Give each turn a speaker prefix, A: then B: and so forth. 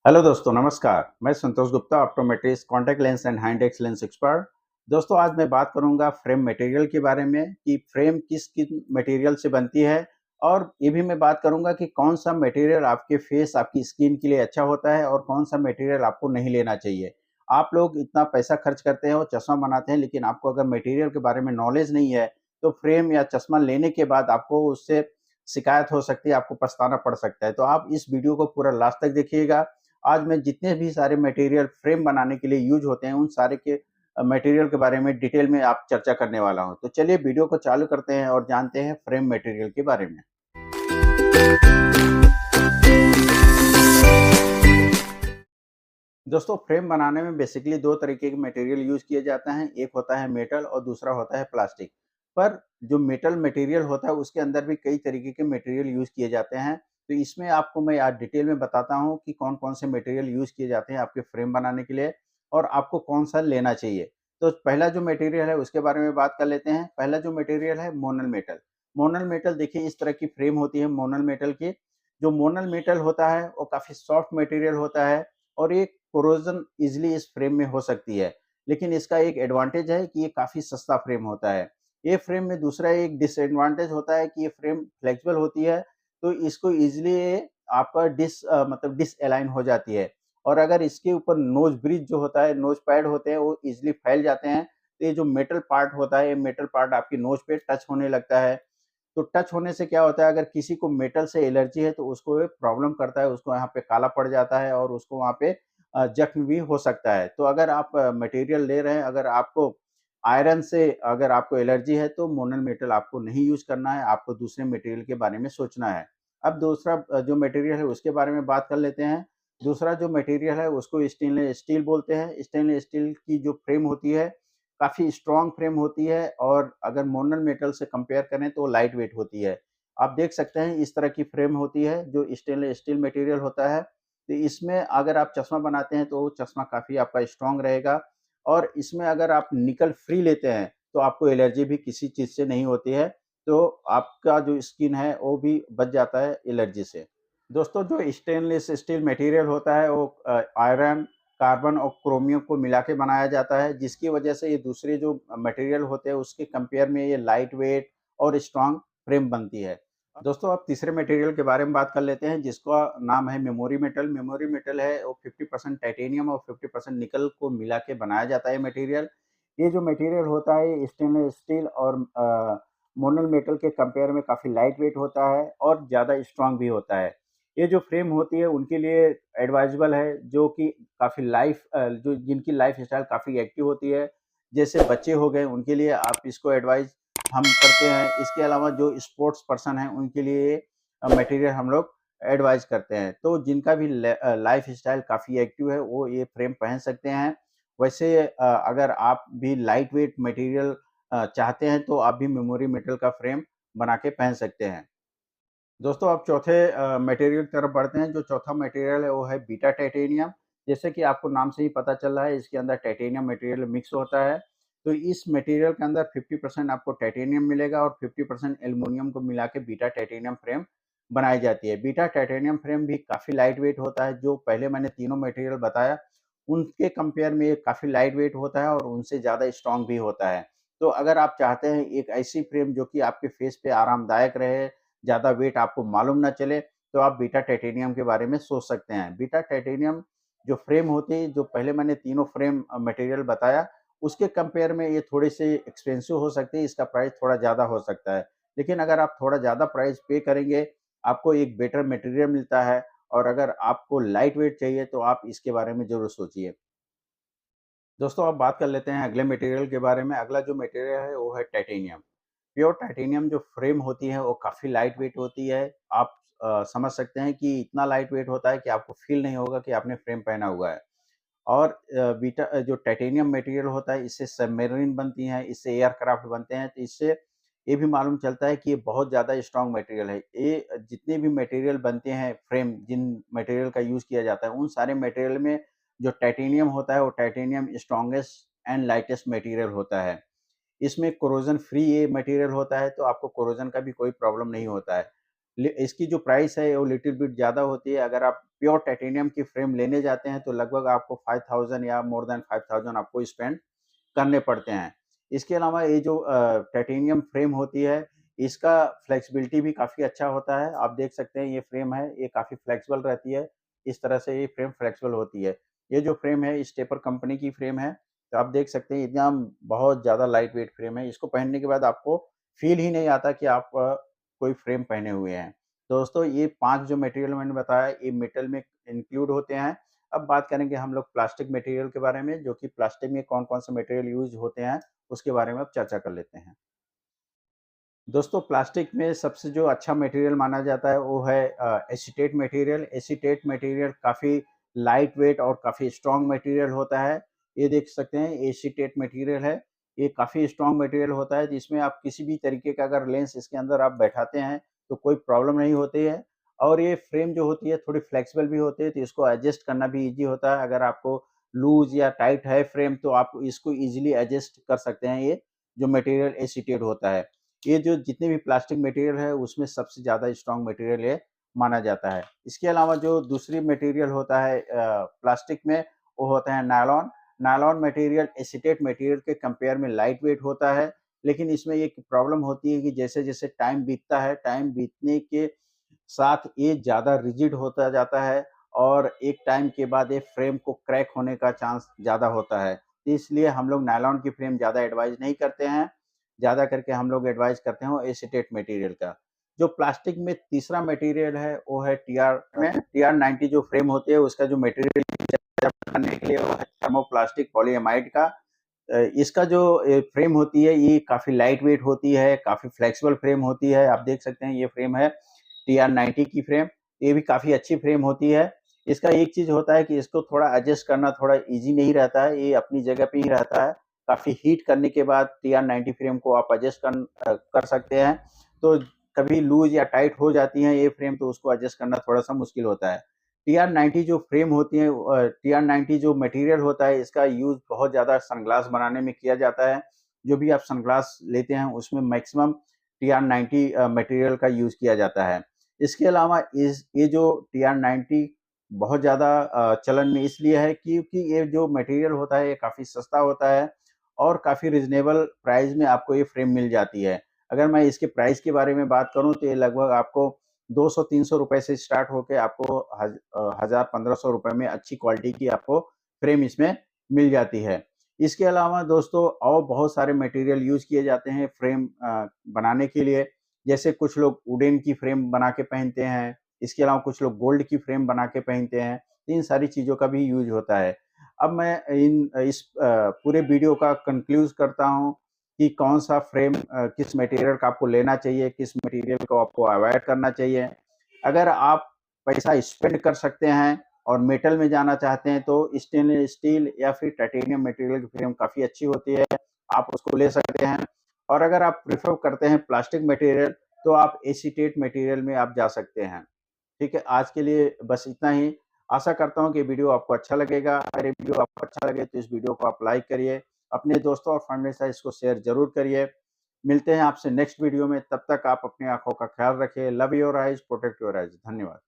A: Hello दोस्तों, नमस्कार। मैं Santosh Gupta, optometrist, contact lens and high index lens expert. दोस्तों, आज मैं बात करूंगा फ्रेम मटेरियल के बारे में कि फ्रेम किस किस मटेरियल से बनती है। और ये भी मैं बात करूंगा कि कौन सा मटेरियल आपके फेस, आपकी स्किन के लिए अच्छा होता है और कौन सा मटेरियल आपको नहीं लेना चाहिए। आप लोग इतना पैसा खर्च करते हैं और चश्मा बनाते हैं, लेकिन आपको अगर मटेरियल के बारे में नॉलेज नहीं है तो फ्रेम या चश्मा लेने के बाद आपको उससे शिकायत हो सकती है, आपको पछताना पड़ सकता है। तो आप इस वीडियो को पूरा लास्ट तक देखिएगा। आज मैं जितने भी सारे मटेरियल फ्रेम बनाने के लिए यूज होते हैं उन सारे के मटेरियल के बारे में डिटेल में आप चर्चा करने वाला हूं। तो चलिए वीडियो को चालू करते हैं और जानते हैं फ्रेम मटेरियल के बारे में। दोस्तों, फ्रेम बनाने में बेसिकली दो तरीके के मटेरियल यूज किए जाते हैं। एक होता है मेटल और दूसरा होता है प्लास्टिक। पर जो मेटल मटेरियल होता है उसके अंदर भी कई तरीके के मटेरियल यूज किए जाते हैं। तो इसमें आपको मैं आज डिटेल में बताता हूं कि कौन कौन से मटेरियल यूज किए जाते हैं आपके फ्रेम बनाने के लिए और आपको कौन सा लेना चाहिए। तो पहला जो मटेरियल है उसके बारे में बात कर लेते हैं। पहला जो मटेरियल है मोनल मेटल। मोनल मेटल देखिए, इस तरह की फ्रेम होती है मोनल मेटल की। जो मोनल मेटल होता है वो काफी सॉफ्ट मटेरियल होता है और ये कोरोजन इजिली इस फ्रेम में हो सकती है। लेकिन इसका एक एडवांटेज है कि ये काफी सस्ता फ्रेम होता है। ये फ्रेम में दूसरा एक डिसएडवांटेज होता है कि ये फ्रेम फ्लेक्सिबल होती है, तो इसको इजिली आपका मतलब डिसअलाइन हो जाती है। और अगर इसके ऊपर नोज ब्रिज जो होता है, नोज पैड होते हैं, वो इजिली फैल जाते हैं। तो ये जो मेटल पार्ट होता है, ये मेटल पार्ट आपकी नोज पे टच होने लगता है। तो टच होने से क्या होता है, अगर किसी को मेटल से एलर्जी है तो उसको ये प्रॉब्लम करता है, उसको यहाँ पे काला पड़ जाता है और उसको वहाँ पे जख्म भी हो सकता है। तो अगर आप मटेरियल ले रहे हैं, अगर आपको आयरन से अगर आपको एलर्जी है तो मोनल मेटल आपको नहीं यूज़ करना है, आपको दूसरे मटेरियल के बारे में सोचना है। अब दूसरा जो मटेरियल है उसके बारे में बात कर लेते हैं। दूसरा जो मटेरियल है उसको स्टेनलेस स्टील बोलते हैं। स्टेनलेस स्टील की जो फ्रेम होती है, काफ़ी स्ट्रॉन्ग फ्रेम होती है और अगर मोनल मेटल से कंपेयर करें तो लाइट वेट होती है। आप देख सकते हैं इस तरह की फ्रेम होती है जो स्टेनलेस स्टील मटेरियल होता है। तो इसमें अगर आप चश्मा बनाते हैं तो चश्मा काफ़ी आपका स्ट्रॉन्ग रहेगा। और इसमें अगर आप निकल फ्री लेते हैं तो आपको एलर्जी भी किसी चीज़ से नहीं होती है। तो आपका जो स्किन है वो भी बच जाता है एलर्जी से। दोस्तों, जो स्टेनलेस स्टील मटेरियल होता है वो आयरन, कार्बन और क्रोमियम को मिला के बनाया जाता है, जिसकी वजह से ये दूसरे जो मटेरियल होते हैं उसके कंपेयर में ये लाइट वेट और स्ट्रॉन्ग फ्रेम बनती है। दोस्तों, अब तीसरे मटेरियल के बारे में बात कर लेते हैं जिसका नाम है मेमोरी मेटल। मेमोरी मेटल है वो 50% टाइटेनियम और 50% निकल को मिला के बनाया जाता है मटेरियल। ये जो मटेरियल होता है स्टेनलेस स्टील और मोनल मेटल के कंपेयर में काफ़ी लाइट वेट होता है और ज़्यादा स्ट्रॉन्ग भी होता है। ये जो फ्रेम होती है उनके लिए एडवाइजेबल है जो कि काफ़ी जो जिनकी लाइफ स्टाइल काफ़ी एक्टिव होती है, जैसे बच्चे हो गए उनके लिए आप इसको एडवाइस हम करते हैं। इसके अलावा जो स्पोर्ट्स पर्सन हैं उनके लिए मटेरियल हम लोग एडवाइस करते हैं। तो जिनका भी लाइफ स्टाइल काफ़ी एक्टिव है वो ये फ्रेम पहन सकते हैं। वैसे अगर आप भी लाइट वेट मटेरियल चाहते हैं तो आप भी मेमोरी मेटल का फ्रेम बना के पहन सकते हैं। दोस्तों, अब चौथे मटेरियल की तरफ बढ़ते हैं। जो चौथा मटेरियल है वो है बीटा टाइटेनियम। जैसे कि आपको नाम से ही पता चल रहा है इसके अंदर टाइटेनियम मटेरियल मिक्स होता है। तो इस मटेरियल के अंदर 50% आपको टाइटेनियम मिलेगा और 50% एल्युमिनियम को मिला के बीटा टाइटेनियम फ्रेम बनाई जाती है। बीटा टाइटेनियम फ्रेम भी काफ़ी लाइट वेट होता है। जो पहले मैंने तीनों मटेरियल बताया उनके कंपेयर में ये काफ़ी लाइट वेट होता है और उनसे ज़्यादा स्ट्रॉन्ग भी होता है। तो अगर आप चाहते हैं एक ऐसी फ्रेम जो कि आपके फेस पे आरामदायक रहे, ज़्यादा वेट आपको मालूम ना चले, तो आप बीटा टाइटेनियम के बारे में सोच सकते हैं। बीटा टाइटेनियम जो फ्रेम होती है, जो पहले मैंने तीनों फ्रेम मटेरियल बताया, उसके कंपेयर में ये थोड़ी-सी एक्सपेंसिव हो सकती है, इसका प्राइस थोड़ा ज़्यादा हो सकता है। लेकिन अगर आप थोड़ा ज़्यादा प्राइस पे करेंगे, आपको एक बेटर मटेरियल मिलता है और अगर आपको लाइट वेट चाहिए, तो आप इसके बारे में ज़रूर सोचिए। दोस्तों, अब बात कर लेते हैं अगले मटेरियल के बारे में। अगला जो मटेरियल है, वो है टाइटेनियम। प्योर टाइटेनियम जो फ्रेम होती है वो काफ़ी लाइट वेट होती है। आप समझ सकते हैं कि इतना लाइट वेट होता है कि आपको फ़ील नहीं होगा कि आपने फ्रेम पहना हुआ है। और जो टाइटेनियम मटेरियल होता है इससे सबमरीन बनती हैं, इससे एयरक्राफ्ट बनते हैं, तो इससे ये भी मालूम चलता है कि ये बहुत ज़्यादा स्ट्रॉन्ग मटेरियल है। ये जितने भी मटेरियल बनते हैं फ्रेम, जिन मटेरियल का यूज़ किया जाता है उन सारे मटेरियल में जो टाइटेनियम होता है वो titanium strongest and lightest material होता है। इसमें कोरोजन फ्री ये मटेरियल होता है तो आपको कोरोजन का भी कोई प्रॉब्लम नहीं होता है। इसकी जो प्राइस है वो लिटिल बिट ज़्यादा होती है। अगर आप प्योर टाइटेनियम की फ्रेम लेने जाते हैं तो लगभग आपको 5000 या मोर देन 5000 आपको स्पेंड करने पड़ते हैं। इसके अलावा ये जो टाइटेनियम फ्रेम होती है, इसका फ्लेक्सिबिलिटी भी काफ़ी अच्छा होता है। आप देख सकते हैं ये फ्रेम है, ये काफ़ी फ्लेक्सिबल रहती है। इस तरह से ये फ्रेम फ्लेक्सिबल होती है। ये जो फ्रेम है स्टेपर कंपनी की फ्रेम है। तो आप देख सकते हैं एकदम बहुत ज़्यादा लाइट वेट फ्रेम है। इसको पहनने के बाद आपको फ़ील ही नहीं आता कि आप कोई फ्रेम पहने हुए हैं। दोस्तों ये 5 जो मटेरियल मैंने बताया ये मेटल में इंक्लूड होते हैं। अब बात करेंगे हम लोग प्लास्टिक मटेरियल के बारे में, जो कि प्लास्टिक में कौन-कौन से मटेरियल यूज़ होते हैं, उसके बारे में अब चर्चा कर लेते हैं। दोस्तों प्लास्टिक में सबसे जो अच्छा मटेरियल माना जाता है वो है एसीटेट मटेरियल। एसीटेट मटेरियल काफ़ी लाइट वेट और काफ़ी स्ट्रॉन्ग मटेरियल होता है। ये देख सकते हैं एसीटेट मटेरियल है। ये काफ़ी स्ट्रॉन्ग मटेरियल होता है जिसमें आप किसी भी तरीके का अगर लेंस इसके अंदर आप बैठाते हैं तो कोई प्रॉब्लम नहीं होती है। और ये फ्रेम जो होती है थोड़ी फ्लेक्सिबल भी होती है तो इसको एडजस्ट करना भी ईज़ी होता है। अगर आपको लूज़ या टाइट है फ्रेम तो आप इसको ईज़िली एडजस्ट कर सकते हैं ये जो मटेरियल एसीटेट होता है। ये जो जितने भी प्लास्टिक मटेरियल है उसमें सबसे ज़्यादा स्ट्रॉन्ग मटेरियल ये माना जाता है। इसके अलावा जो दूसरी मटेरियल होता है प्लास्टिक में वो होता है nylon. Nylon material acetate material के कंपेयर में लाइट वेट होता है, लेकिन इसमें एक प्रॉब्लम होती है कि जैसे-जैसे टाइम बीतता है, टाइम बीतने के साथ ये ज़्यादा रिजिड होता जाता है और एक टाइम के बाद ये फ्रेम को क्रैक होने का चांस ज़्यादा होता है। इसलिए हम लोग नायलॉन की फ्रेम ज़्यादा एडवाइज़ नहीं करते हैं। ज़्यादा करके हम लोग एडवाइस करते हैं वो एसीटेट मटेरियल का। जो प्लास्टिक में तीसरा मटेरियल है वो है टीआर में टीआर 90 जो फ्रेम होती है उसका जो मटेरियल बनाने के लिए वो है थर्मोप्लास्टिक पॉलीएमाइड का। इसका जो फ्रेम होती है ये काफ़ी लाइट वेट होती है, काफ़ी फ्लेक्सिबल फ्रेम होती है। आप देख सकते हैं ये फ्रेम है टीआर 90 की फ्रेम। ये भी काफ़ी अच्छी फ्रेम होती है। इसका एक चीज़ होता है कि इसको थोड़ा एडजस्ट करना थोड़ा ईज़ी नहीं रहता है, ये अपनी जगह पे ही रहता है। काफ़ी हीट करने के बाद टीआर 90 फ्रेम को आप एडजस्ट कर सकते हैं। तो कभी लूज़ या टाइट हो जाती हैं ये फ्रेम तो उसको एडजस्ट करना थोड़ा-सा मुश्किल होता है। टीआर 90 जो फ्रेम होती है टीआर 90 जो मटेरियल होता है इसका यूज़ बहुत ज़्यादा सनग्लास बनाने में किया जाता है। जो भी आप सनग्लास लेते हैं उसमें मैक्सिमम टीआर 90 मटेरियल का यूज़ किया जाता है। इसके अलावा इस ये जो टीआर 90 बहुत ज़्यादा चलन में इसलिए है क्योंकि ये जो मटेरियल होता है ये काफ़ी सस्ता होता है और काफ़ी रीज़नेबल प्राइस में आपको ये फ्रेम मिल जाती है। अगर मैं इसके प्राइस के बारे में बात करूँ तो ये लगभग आपको 200-300 रुपए से स्टार्ट होके आपको 1000-1500 रुपए में अच्छी क्वालिटी की आपको फ्रेम इसमें मिल जाती है। इसके अलावा दोस्तों और बहुत सारे मटेरियल यूज़ किए जाते हैं फ्रेम बनाने के लिए। जैसे कुछ लोग वुडन की फ्रेम बना के पहनते हैं, इसके अलावा कुछ लोग गोल्ड की फ्रेम बना के पहनते हैं। इन सारी चीज़ों का भी यूज़ होता है। अब मैं इस पूरे वीडियो का कंक्लूज़ करता हूँ कि कौन-सा फ्रेम किस मटेरियल का आपको लेना चाहिए, किस मटेरियल को आपको अवॉइड करना चाहिए। अगर आप पैसा स्पेंड कर सकते हैं और मेटल में जाना चाहते हैं तो स्टेनलेस स्टील या फिर टाइटेनियम मटेरियल की फ्रेम काफ़ी अच्छी होती है, आप उसको ले सकते हैं। और अगर आप प्रेफ़र करते हैं प्लास्टिक मटेरियल तो आप एसीटेट मटेरियल में आप जा सकते हैं। ठीक है, आज के लिए बस इतना ही। आशा करता हूँ कि वीडियो आपको अच्छा लगेगा। अगर ये वीडियो आपको अच्छा लगे तो इस वीडियो को आप लाइक करिए, अपने दोस्तों और फैमिली के साथ इसको शेयर ज़रूर करिए। मिलते हैं आपसे नेक्स्ट वीडियो में, तब तक आप अपनी आँखों का ख्याल रखिए। Love your eyes, protect your eyes. धन्यवाद।